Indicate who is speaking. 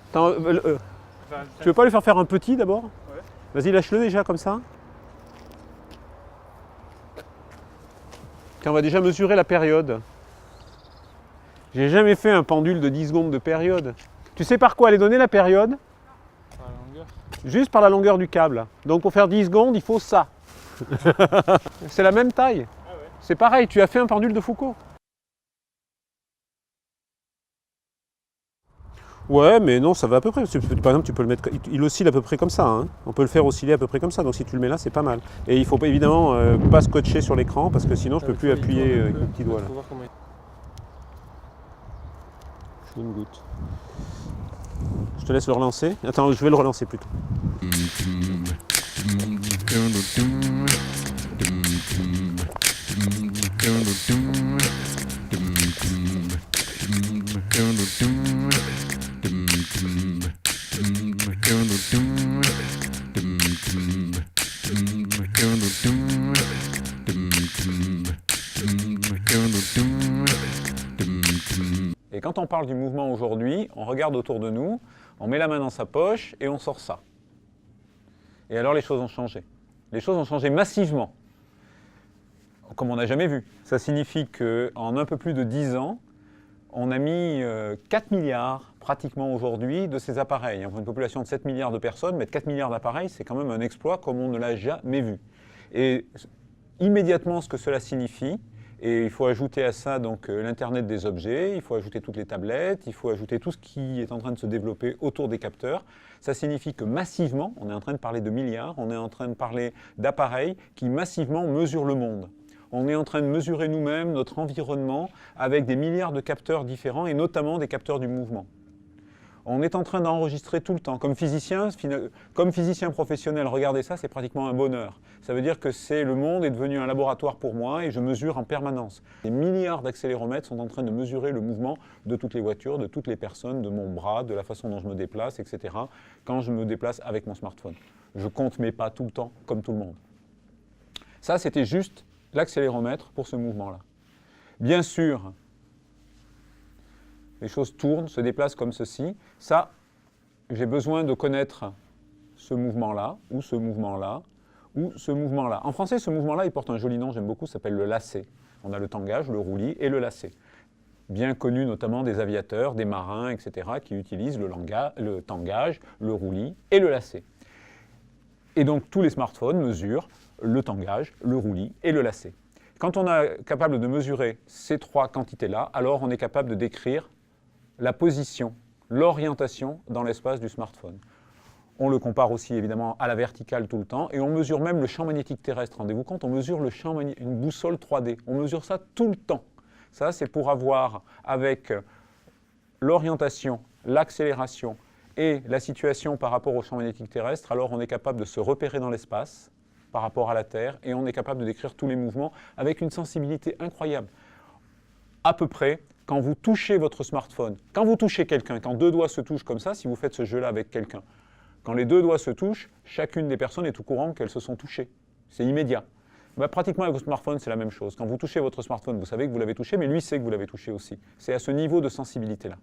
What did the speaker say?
Speaker 1: Attends, tu veux pas lui faire un petit d'abord? Ouais. Vas-y, lâche-le déjà comme ça. Tiens, on va déjà mesurer la période. J'ai jamais fait un pendule de 10 secondes de période. Tu sais par quoi elle est donnée la période?
Speaker 2: Par la longueur.
Speaker 1: Juste par la longueur du câble. Donc pour faire 10 secondes, il faut ça. C'est la même taille. Ah ouais. C'est pareil, tu as fait un pendule de Foucault. Ouais, mais non, ça va à peu près. Par exemple, tu peux le mettre. Il oscille à peu près comme ça. Hein. On peut le faire osciller à peu près comme ça. Donc si tu le mets là, c'est pas mal. Et il faut pas évidemment pas scotcher sur l'écran parce que sinon je peux plus appuyer avec le petit doigt là. Je une goutte. Je te laisse le relancer. Attends, je vais le relancer plutôt. Et quand on parle du mouvement aujourd'hui, on regarde autour de nous, on met la main dans sa poche et on sort ça. Et alors les choses ont changé. Les choses ont changé massivement, comme on n'a jamais vu. Ça signifie qu'en un peu plus de 10 ans, on a mis 4 milliards pratiquement aujourd'hui de ces appareils. Pour une population de 7 milliards de personnes, mettre 4 milliards d'appareils, c'est quand même un exploit comme on ne l'a jamais vu. Et immédiatement, ce que cela signifie, et il faut ajouter à ça donc l'Internet des objets, il faut ajouter toutes les tablettes, il faut ajouter tout ce qui est en train de se développer autour des capteurs. Ça signifie que massivement, on est en train de parler de milliards, on est en train de parler d'appareils qui massivement mesurent le monde. On est en train de mesurer nous-mêmes notre environnement avec des milliards de capteurs différents et notamment des capteurs du mouvement. On est en train d'enregistrer tout le temps. Comme physicien professionnel, regardez ça, c'est pratiquement un bonheur. Ça veut dire que le monde est devenu un laboratoire pour moi et je mesure en permanence. Des milliards d'accéléromètres sont en train de mesurer le mouvement de toutes les voitures, de toutes les personnes, de mon bras, de la façon dont je me déplace, etc. quand je me déplace avec mon smartphone. Je compte mes pas tout le temps, comme tout le monde. Ça, c'était juste l'accéléromètre pour ce mouvement-là. Bien sûr, les choses tournent, se déplacent comme ceci. Ça, j'ai besoin de connaître ce mouvement-là, ou ce mouvement-là, ou ce mouvement-là. En français, ce mouvement-là, il porte un joli nom, j'aime beaucoup, ça s'appelle le lacet. On a le tangage, le roulis et le lacet. Bien connu notamment des aviateurs, des marins, etc., qui utilisent le tangage, le roulis et le lacet. Et donc, tous les smartphones mesurent le tangage, le roulis et le lacet. Quand on est capable de mesurer ces trois quantités-là, alors on est capable de décrire la position, l'orientation dans l'espace du smartphone. On le compare aussi évidemment à la verticale tout le temps et on mesure même le champ magnétique terrestre. Rendez-vous compte, on mesure le champ magnétique, une boussole 3D. On mesure ça tout le temps. Ça, c'est pour avoir avec l'orientation, l'accélération et la situation par rapport au champ magnétique terrestre, alors on est capable de se repérer dans l'espace par rapport à la Terre et on est capable de décrire tous les mouvements avec une sensibilité incroyable. À peu près, quand vous touchez votre smartphone, quand vous touchez quelqu'un, quand deux doigts se touchent comme ça, si vous faites ce jeu-là avec quelqu'un, quand les deux doigts se touchent, chacune des personnes est au courant qu'elles se sont touchées. C'est immédiat. Pratiquement avec votre smartphone, c'est la même chose. Quand vous touchez votre smartphone, vous savez que vous l'avez touché, mais lui sait que vous l'avez touché aussi. C'est à ce niveau de sensibilité-là.